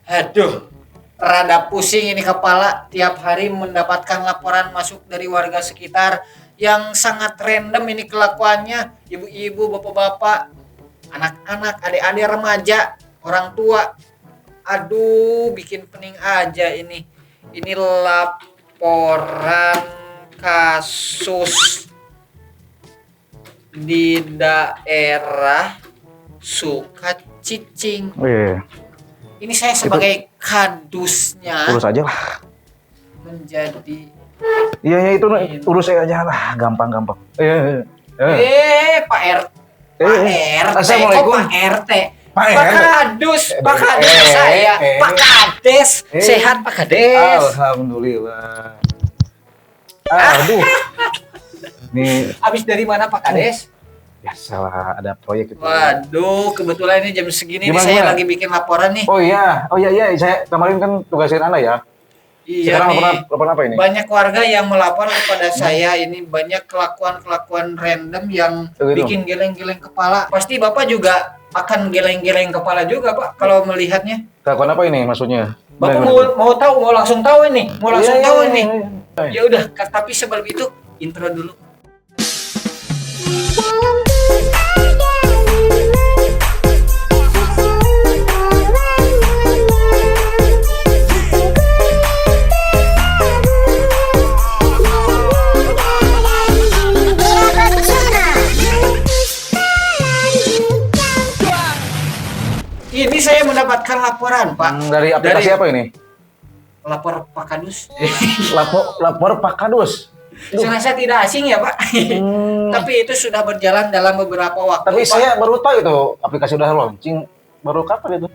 Aduh, rada pusing ini kepala tiap hari mendapatkan laporan masuk dari warga sekitar yang sangat random ini kelakuannya. Ibu-ibu, bapak-bapak, anak-anak, adik-adik remaja, orang tua. Aduh, bikin pening aja ini. Ini laporan kasus di daerah Sukacicing. Oh iya. Ini saya sebagai kadusnya Urus aja lah. menjadi Iya itu urus aja lah, gampang. Pak RT. Pak RT, kok Assalamualaikum. Pak RT? Pak Pak RT. Kadus, Pak Kadus saya, Pak Kades, sehat Pak Kades. Alhamdulillah. Aduh. Nih, Habis dari mana Pak Kades? biasalah ada proyek itu. Waduh, kebetulan ini jam segini nih Gimana, saya gimana? lagi bikin laporan nih. Oh iya, saya kemarin kan tugasin Anda ya. Iya Sekarang nih. laporan apa ini? Banyak warga yang melapor kepada saya ini banyak kelakuan random yang Oh, gitu. bikin geleng-geleng kepala. Pasti Bapak juga akan geleng-geleng kepala juga, Pak, kalau melihatnya. Kelakuan apa ini maksudnya? Bapak mau langsung tahu ini, Ya udah, tapi sebelum itu intro dulu. Ini saya mendapatkan laporan, Pak. Dari aplikasi apa ini? Lapor Pak Kadus. Lapor Pak Kadus. Saya tidak asing ya, Pak. Tapi itu sudah berjalan dalam beberapa waktu. Tapi Pak. saya baru tahu itu aplikasi udah launching. Baru kapan itu?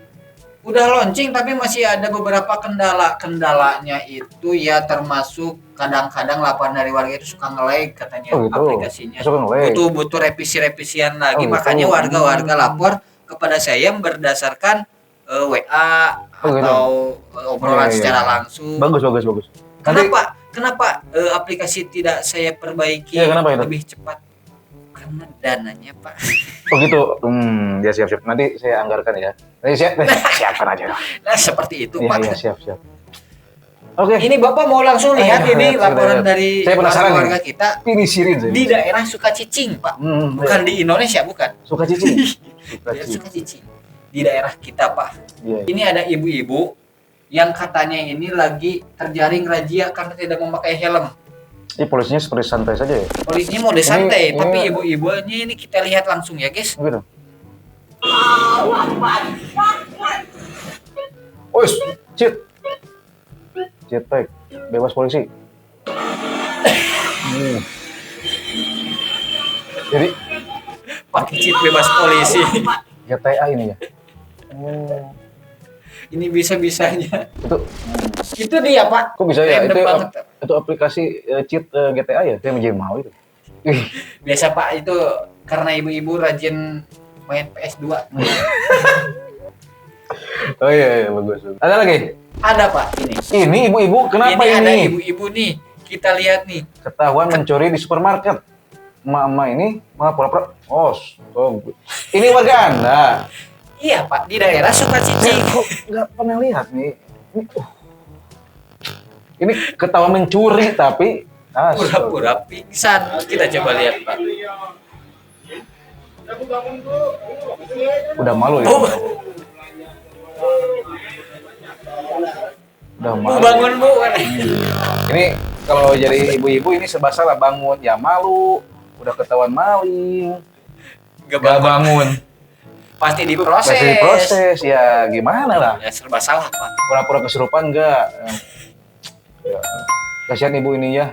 Udah launching tapi masih ada beberapa kendalanya itu ya, termasuk kadang-kadang laporan dari warga itu suka nge-lag katanya. Oh, gitu. Aplikasinya. Suka nge-lag. Butuh revisian lagi. Oh, gitu. Makanya warga-warga lapor kepada saya berdasarkan WA atau obrolan Iya. secara langsung. Bagus. Kenapa aplikasi tidak saya perbaiki Iya, kenapa itu? lebih cepat? Karena dananya, Pak. Oh gitu. Ya siap. Nanti saya anggarkan ya. Nanti siapkan aja. Nah, seperti itu, Pak. Iya, siap. Oke. Ini Bapak mau langsung lihat ini lihat. laporan dari Saya penasaran warga nih. kita Ini sirin saya. di daerah Sukacicing, Pak. Bukan di Indonesia, bukan. Suka cicing. Daerah Sukacicing. Di daerah kita, Pak. Iya. Ini ada ibu-ibu yang katanya ini lagi terjaring razia karena tidak memakai helm. Ini polisinya seperti santai saja ya. Polisinya mode santai, Ini- tapi ibu-ibunya ini kita lihat langsung ya, guys. Gitu. Oh, cheat tag, bebas polisi. Jadi Pakai cheat bebas polisi. GTA ini ya. Ini bisa-bisanya. Itu Itu dia, Pak. kok bisa ya? Random banget. Itu aplikasi cheat GTA ya? Saya menjadi mau itu. Ih, Biasa, Pak, itu karena ibu-ibu rajin main PS2. oh iya bagus. Ada lagi? Ada, Pak, ini. Ini ibu-ibu kenapa Ini ada ini? ibu-ibu nih. Kita lihat nih. Ketahuan mencuri di supermarket. Emak-emak ini malah pura-pura. Oh, ini warga Anda. Iya, Pak, di daerah Saya Sukacicing. kok nggak pernah lihat nih. Ini ketahuan mencuri tapi Pura-pura pingsan. Kita coba lihat, Pak. udah malu ya. Oh, Udah Bu, malu. bangun, Bu. Ini kalau jadi ibu-ibu ini serba salah, bangun ya malu. Udah ketahuan maling. Gak Gak bangun. Pasti diproses. Masih proses ya gimana lah. Ya, serba salah, Pak. Pura-pura kesurupan enggak. Ya. Kasihan ibu ini ya.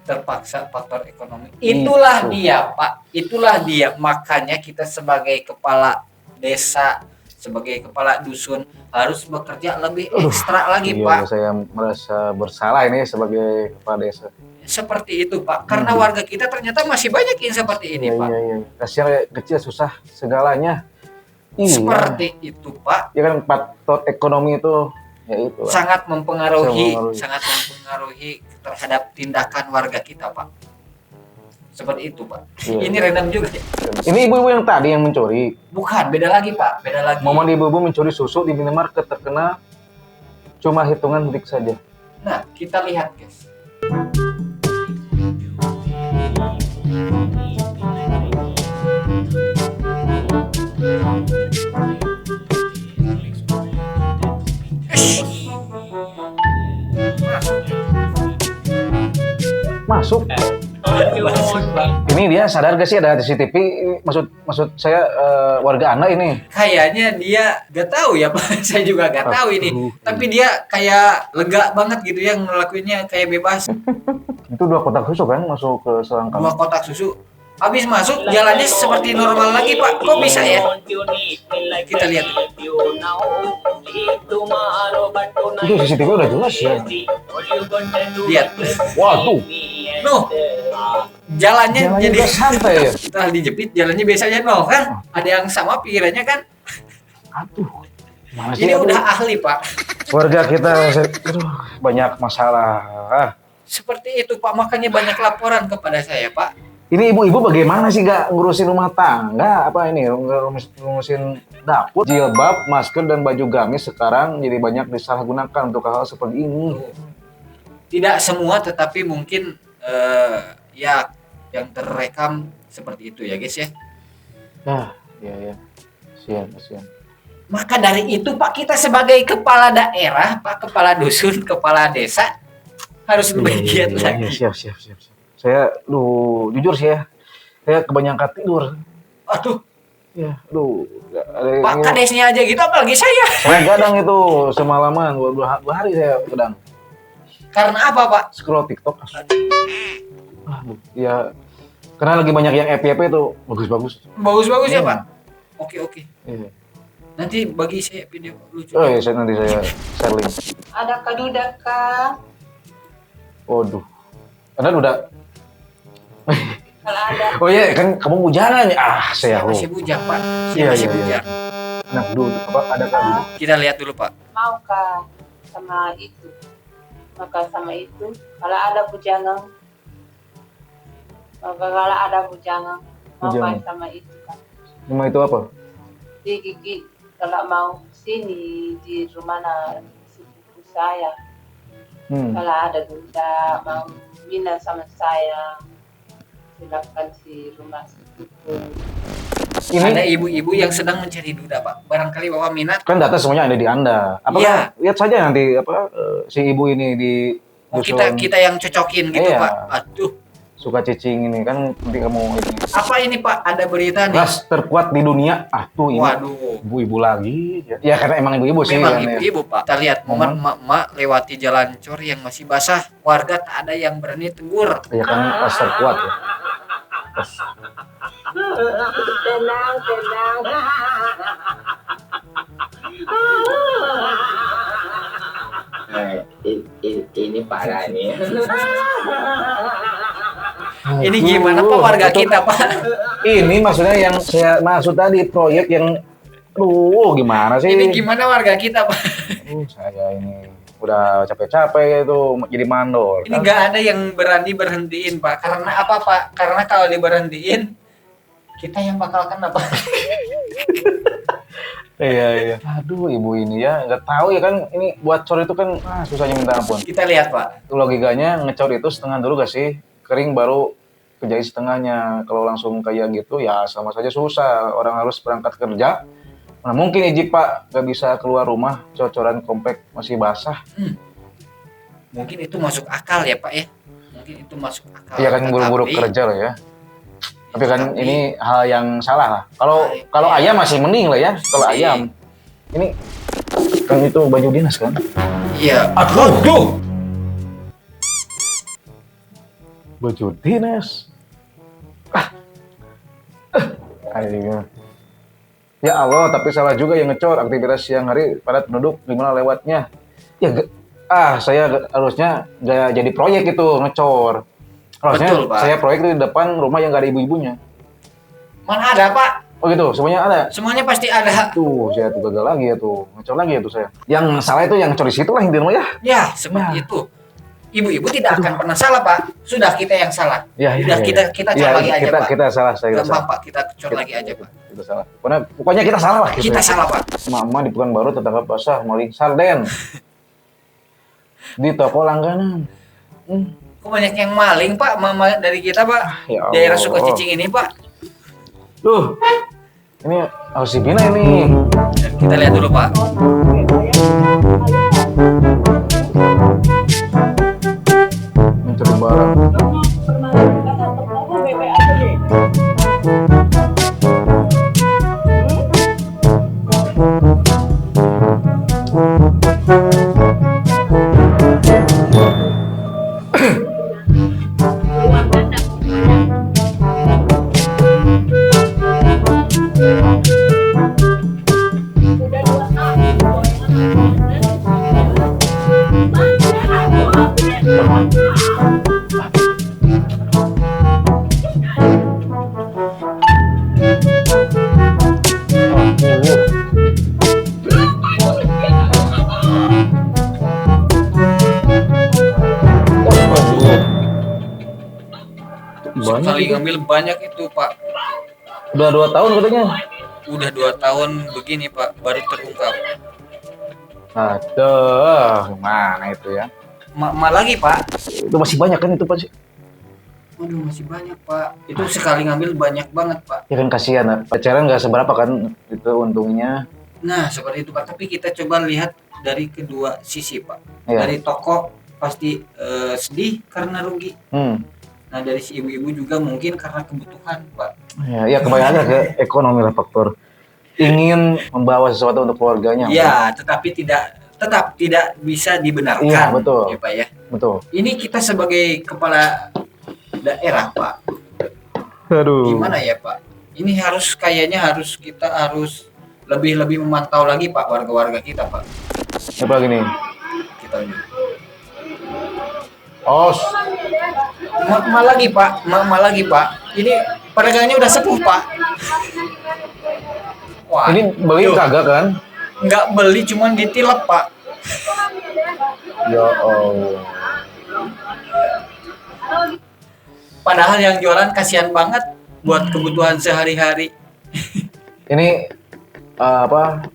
Terpaksa faktor ekonomi. Itulah dia, Pak. Itulah dia. Makanya kita sebagai kepala desa, sebagai kepala dusun harus bekerja lebih ekstra lagi, Iya, Pak. saya merasa bersalah ini sebagai kepala desa. Seperti itu, Pak. Karena warga kita ternyata masih banyak yang seperti ini, Pak. Iya. Kasihan kecil susah segalanya. Iya. Seperti itu, Pak. Ya kan faktor ekonomi itu ya itu. Sangat mempengaruhi Sangat mempengaruhi. terhadap tindakan warga kita, Pak. Seperti itu, Pak. Iya. Ini random juga ya. Ini ibu-ibu yang tadi yang mencuri. Bukan, beda lagi, Pak. Beda lagi. Momen ibu-ibu mencuri susu di minimarket terkena cuma hitungan detik saja. Nah, kita lihat, guys. Masuk. Ini dia sadar gak sih ada CCTV? Maksud saya warga Anda ini. Kayaknya dia gak tahu ya, Pak. Saya juga gak tahu ini. Tapi dia kayak lega banget gitu ya ngelakuinnya kayak bebas. Itu 2 kotak susu kan masuk ke selangkang. 2 kotak susu. Habis masuk jalannya seperti normal lagi, Pak. Kok bisa ya? Kita lihat. Itu CCTV udah jelas ya. Lihat. Wah tuh. Nuh. Jalannya jadi udah santai ya. setelah dijepit jalannya biasanya nol kan? Ada yang sama pikirannya kan? Aduh. Mana sih, Ini aduh. udah ahli, Pak. Warga kita aduh, banyak masalah. Seperti itu, Pak. Makanya banyak laporan kepada saya, Pak. Ini ibu-ibu bagaimana sih nggak ngurusin rumah tangga? Apa ini ngurusin dapur? Jilbab, masker, dan baju gamis sekarang jadi banyak disalahgunakan untuk hal seperti ini. Tidak semua, tetapi mungkin ya yang terekam seperti itu ya, guys ya. Nah, iya. Kasihan. Maka dari itu, Pak, kita sebagai kepala daerah, Pak, kepala dusun, kepala desa harus lebih giat lagi. Siap. Saya, jujur sih ya, saya kebanyakan tidur. Aduh, Ya, Pak, kadesnya aja gitu, apalagi saya. Saya kadang itu semalaman, 2 hari saya kadang. Karena apa, Pak? Scroll TikTok. Ya, karena lagi banyak yang FYP itu bagus-bagus. Bagus-bagus ya, Iya. Pak? Oke. Iya. Nanti bagi saya video lucu. Oh iya, nanti saya share link. Ada kaduda kah? Waduh. Anda udah. Kalau ada. Oh iya, kan kamu bujangan ya. Saya Saya masih bujang, Pak. Saya Iya, masih iya. bujang. Nah, dulu apa ada kan? Kita lihat dulu, Pak. Mau kah sama itu? Maka sama itu. Kalau ada bujangan. Maka kalau ada bujangan. Mau Bujangan. kah sama itu kan? Nama itu apa? Di gigi. Kalau mau sini di rumah sepupu saya. Kalau ada duda mau minat sama saya. Silakan si rumah sepupu. Ada Ini ibu-ibu yang sedang mencari duda, Pak. Barangkali Bapak minat. kan data semuanya ada di Anda. Apakah Iya. lihat saja nanti si ibu ini di Oh, dusun kita yang cocokin gitu, Iya. Pak. Aduh. suka cicing ini kan nanti kamu ini. Apa ini, Pak? Ada berita nih. Ras terkuat di dunia. Tuh ini Waduh. ibu-ibu lagi. Ya karena emang ibu-ibu sih. Memang kan, ya. ibu-ibu, Pak. Kita lihat momen emak-emak lewati jalan cor yang masih basah. Warga tak ada yang berani tegur. Ya kan ras terkuat ya. Tenang. Ini parah nih. Ini gimana, Pak, warga Betul. kita, Pak? Ini maksudnya yang saya maksud tadi proyek yang gimana sih? Ini gimana warga kita, Pak? Saya ini udah capek-capek itu jadi mandor. Ini nggak ada yang berani berhentiin, Pak. Karena apa, Pak? Karena kalau diberhentiin, kita yang bakal kena, Pak. Iya. Aduh, ibu ini ya nggak tahu ya kan ini buat cor itu kan susahnya minta ampun. Kita lihat, Pak. Logikanya ngecor itu setengah dulu gak sih? Kering baru kejahit setengahnya. Kalau langsung kayak gitu ya sama saja susah. Orang harus berangkat kerja. Nah mungkin izin Pak gak bisa keluar rumah, cocoran komplek masih basah. Mungkin itu masuk akal ya, Pak ya. Mungkin itu masuk akal. Iya kan buru-buru Tetapi- kerja lah ya. Tapi kan Tetapi- ini hal yang salah lah. Kalau Iya. ayam masih mending lah ya. Kalau Iya. ayam ini kan itu baju dinas kan? Iya. Aduh. Baju dinas. Ayo. Ya Allah, tapi salah juga yang ngecor aktivitas siang hari padat penduduk gimana lewatnya? Saya harusnya gak jadi proyek itu ngecor. Harusnya Betul, Pak. saya proyek itu di depan rumah yang gak ada ibu-ibunya. Mana ada, Pak? Oh gitu, semuanya ada. Semuanya pasti ada. Tuh, saya tuh gagal lagi ya tuh. Ngecor lagi ya tuh saya. Yang salah itu yang ngecor di situ lah intinya ya. Ya, seperti itu. Ibu-ibu tidak akan pernah salah, Pak. Sudah kita yang salah. Ya, Sudah kita cor lagi aja, Pak. Kita salah, saya Gampang, salah. Pak. Kita cor lagi aja, Pak. Kita salah. Pokoknya kita salah lah. Kita salah, Pak. Mama di Pekanbaru tetangga basah maling sarden. Di toko langganan. Kok banyak yang maling, Pak? Mama dari kita, Pak. Ya Allah. Daerah Sukacicing ini, Pak. Duh. Ini harus dibina ini. Kita lihat dulu, Pak. Mencuri barang. Banyak Sekali itu. ngambil banyak itu, Pak. Udah 2 tahun katanya. Udah 2 tahun begini, Pak, baru terungkap. Aduh, mana itu ya? Ma lagi, Pak. Itu masih banyak kan itu Pak? Waduh, masih banyak, Pak. Itu sekali ngambil banyak banget, Pak. Ya kan kasihan, pacaran nggak seberapa kan itu untungnya. Nah, seperti itu, Pak. Tapi kita coba lihat dari kedua sisi, Pak. Iya. Dari toko pasti sedih karena rugi. Nah, dari si ibu-ibu juga mungkin karena kebutuhan, Pak. Ya kembali lagi ke ekonomi lah faktor. Ingin membawa sesuatu untuk keluarganya. Ya, tetapi tetap tidak bisa dibenarkan. Iya, betul. Ya, Pak ya. Betul. Ini kita sebagai kepala daerah, Pak. Aduh. Gimana ya, Pak? Ini kayaknya kita harus lebih memantau lagi, Pak, warga-warga kita, Pak. Apa lagi nih? Kita lihat. Oh, Ma lagi, Pak. Ma lagi, Pak. Ini pedagangnya udah sepuh, Pak. Wah, ini beli kagak kan? nggak beli, cuman ditilep, Pak. Ya Allah. Padahal yang jualan kasihan banget buat kebutuhan sehari-hari. Ini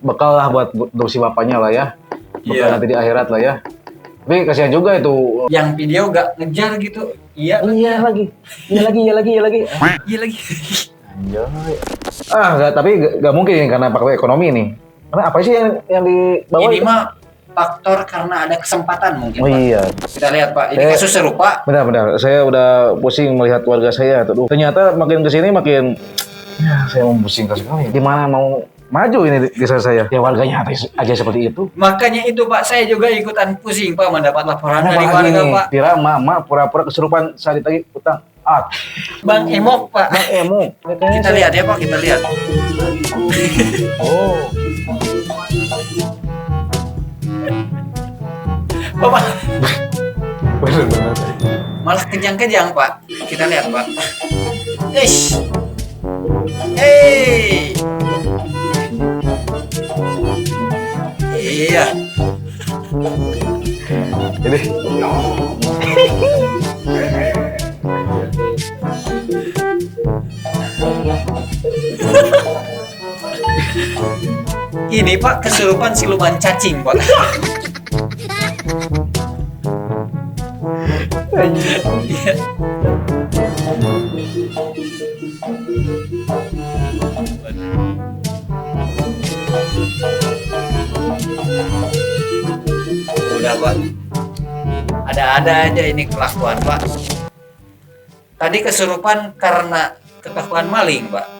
bekal lah buat si bapaknya lah ya. Bekal Iya. nanti di akhirat lah ya. Tapi kasihan juga itu. Yang video nggak ngejar gitu. Iya lagi. Iya lagi. lagi. Anjay. Tapi nggak mungkin ini karena faktor ekonomi ini. Karena apa sih yang dibawa? Ini itu? mah faktor karena ada kesempatan mungkin, Oh Pak. iya. Kita lihat, Pak. Ini kasus serupa. Benar. Saya udah pusing melihat warga saya. Tuh. Ternyata makin kesini makin saya memusingkan sekali. Gimana mau maju ini desa saya? Ya warganya aja seperti itu. Makanya itu, Pak, saya juga ikutan pusing, Pak, mendapat laporan dari warga, Pak. Kira mama pura-pura kesurupan saat ditagih utang. Bang Emok, Pak. Bang Emo. Kita lihat ya, Pak, kita lihat. Oh. Bapak Benar. malah kejang-kejang, Pak. Kita lihat, Pak. Ish. Hey. Iya. Ini Ini, Pak, kesurupan siluman cacing, Pak. Iya. Udah, Pak. Ada-ada aja ini kelakuan, Pak. Tadi kesurupan karena ketahuan maling, Pak.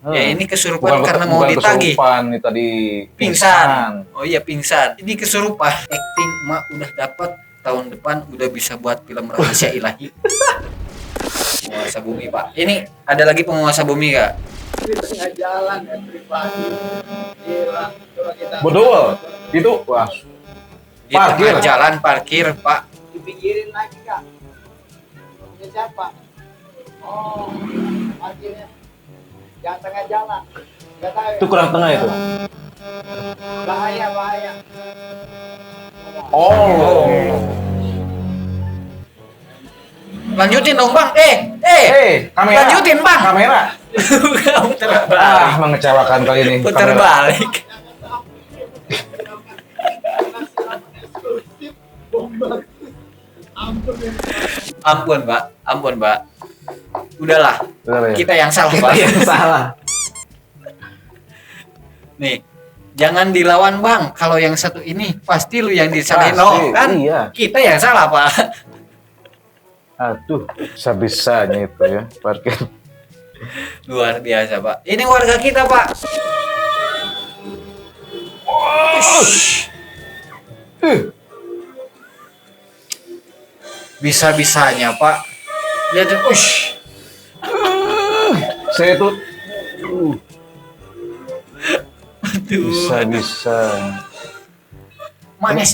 Ya, ini kesurupan karena mau ditagih. Kesurupan ini tadi Pingsan. Oh iya, pingsan. Ini kesurupan. Acting mak udah dapat, tahun depan udah bisa buat film rahasia ilahi. Penguasa bumi, Pak. Ini ada lagi penguasa bumi, Kak? Di tengah jalan ya pribadi. Gila. Coba kita Bodol. Itu wah. Di tengah jalan parkir, Pak. dipikirin lagi, Kak. Ini siapa? Oh, parkirnya. Yang tengah jalan. Enggak tahu. Itu kurang tengah itu. Bahaya. Oh. Lanjutin dong bang. Kamera. Lanjutin bang. Kamera. Putar balik. Mengecewakan kali ini. Putar Kamera. balik. Ampun mbak. Udahlah. Udah, ya. Kita yang salah pak. salah. Nih, jangan dilawan bang. Kalau yang satu ini pasti lu yang disalahin. Pasti, Oh kan? iya. Kita yang salah pak. Aduh, bisa-bisanya itu ya parkir. Luar biasa pak. Ini warga kita pak. Bisa-bisanya pak. Lihat Saya tuh Aduh. bisa-bisa.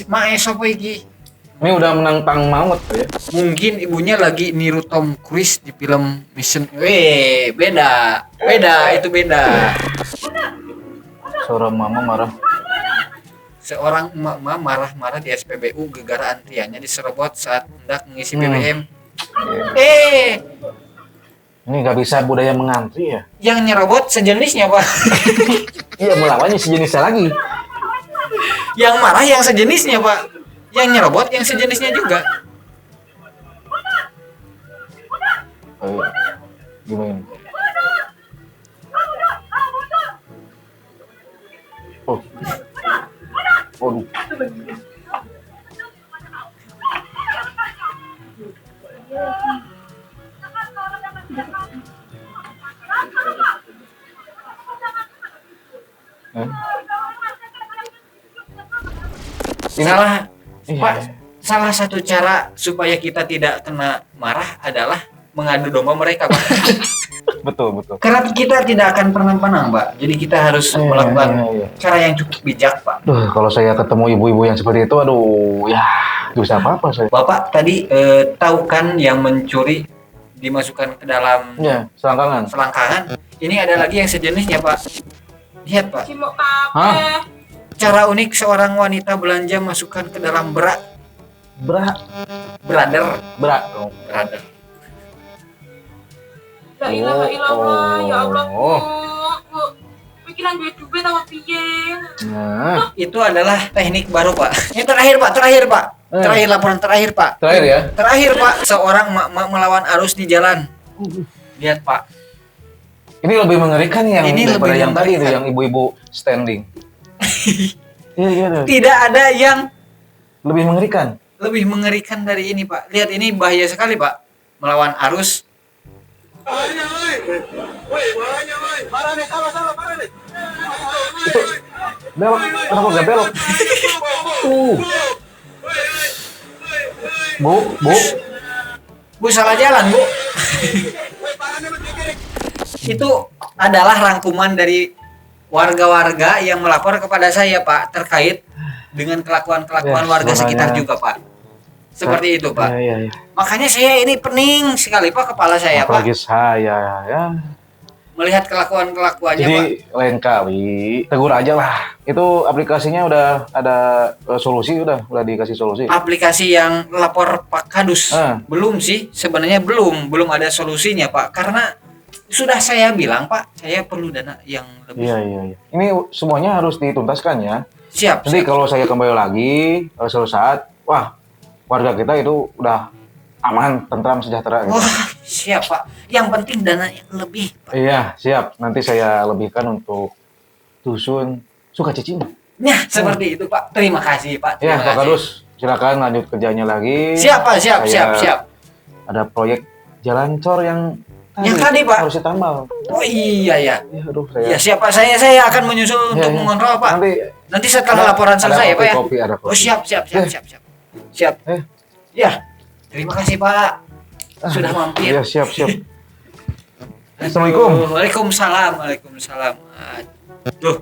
Maes apa iki? Ini udah menantang maut ya. Mungkin ibunya lagi niru Tom Cruise di film Mission. Beda. Itu beda. Suara mama marah. Seorang emak-emak marah-marah di SPBU gegara antriannya diserobot saat hendak mengisi BBM. Ini nggak bisa budaya mengantri ya? Yang nyerobot sejenisnya pak. Iya, melawannya sejenisnya lagi. Yang marah yang sejenisnya pak. Yang nyerobot yang sejenisnya juga. Ayo, gimana? Oh, waduh. Salah, Iya. Pak. Salah satu cara supaya kita tidak kena marah adalah mengadu domba mereka, Pak. Betul. Karena kita tidak akan pernah menang, Pak. Jadi kita harus melakukan cara yang cukup bijak, Pak. Duh, kalau saya ketemu ibu-ibu yang seperti itu, aduh, ya, bisa apa-apa saya. Bapak tadi tahu kan yang mencuri dimasukkan ke dalam Ya, selangkangan. selangkangan? Ini ada lagi yang sejenisnya, Pak. Lihat, Pak. Cimok kape. Hah? Cara unik seorang wanita belanja masukkan ke dalam brother. Berak. Brother. La ilaha illallah, ya Allah. Oh. Bu. Pikiran duit juga sama piye. Nah, Itu adalah teknik baru, Pak. Yang terakhir, Pak. Terakhir laporan terakhir, Pak. terakhir ya. Terakhir, Pak. Seorang mak melawan arus di jalan. Lihat, Pak. Ini lebih mengerikan yang Ini daripada lebih yang tadi itu, mengerikan. yang ibu-ibu standing. Iya. Tidak ada yang Lebih mengerikan. lebih mengerikan dari ini, Pak. Lihat, ini bahaya sekali, Pak. Melawan arus. Itu belok, kenapa nggak belok? Bu. Bu, salah jalan, Bu. Itu adalah rangkuman dari warga-warga yang melapor kepada saya, Pak, terkait dengan kelakuan-kelakuan Ya, warga makanya. sekitar juga, Pak. Seperti itu, Pak. Iya. Makanya saya ini pening sekali, Pak, kepala saya, Pak, Apalagi saya ya. melihat kelakuan-kelakuannya, Pak. Jadi lain kali tegur aja lah. Itu aplikasinya udah ada solusi, udah dikasih solusi. Aplikasi yang lapor Pak Kadus belum sih, sebenarnya belum ada solusinya, Pak, karena sudah saya bilang, Pak, saya perlu dana yang lebih. Iya. Ini semuanya harus dituntaskan ya. Siap. Nanti kalau saya kembali lagi suatu saat, wah, warga kita itu udah aman, tentram, sejahtera gitu. Wah, siap, Pak. Yang penting dananya lebih, Pak. Iya, siap. Nanti saya lebihkan untuk dusun Sukacicing. Nah, seperti itu, Pak. Terima kasih, Pak. Ya, Terima Pak kasih. Kadus, silakan lanjut kerjanya lagi. Siap, Pak. Siap. Ada proyek jalan cor yang Yang tadi, Pak. harus ditambal. Oh iya ya. Ya, aduh, saya. Ya, siap, Pak. Saya akan menyusul untuk Ya. mengontrol, Pak. Nanti setelah ada- laporan ada selesai, Pak, ya. kopi, ada kopi. Oh, siap. Siap. Eh. Ya. Terima kasih, Pak. Sudah mampir. Iya, siap. Assalamualaikum. Waalaikumsalam. Tuh,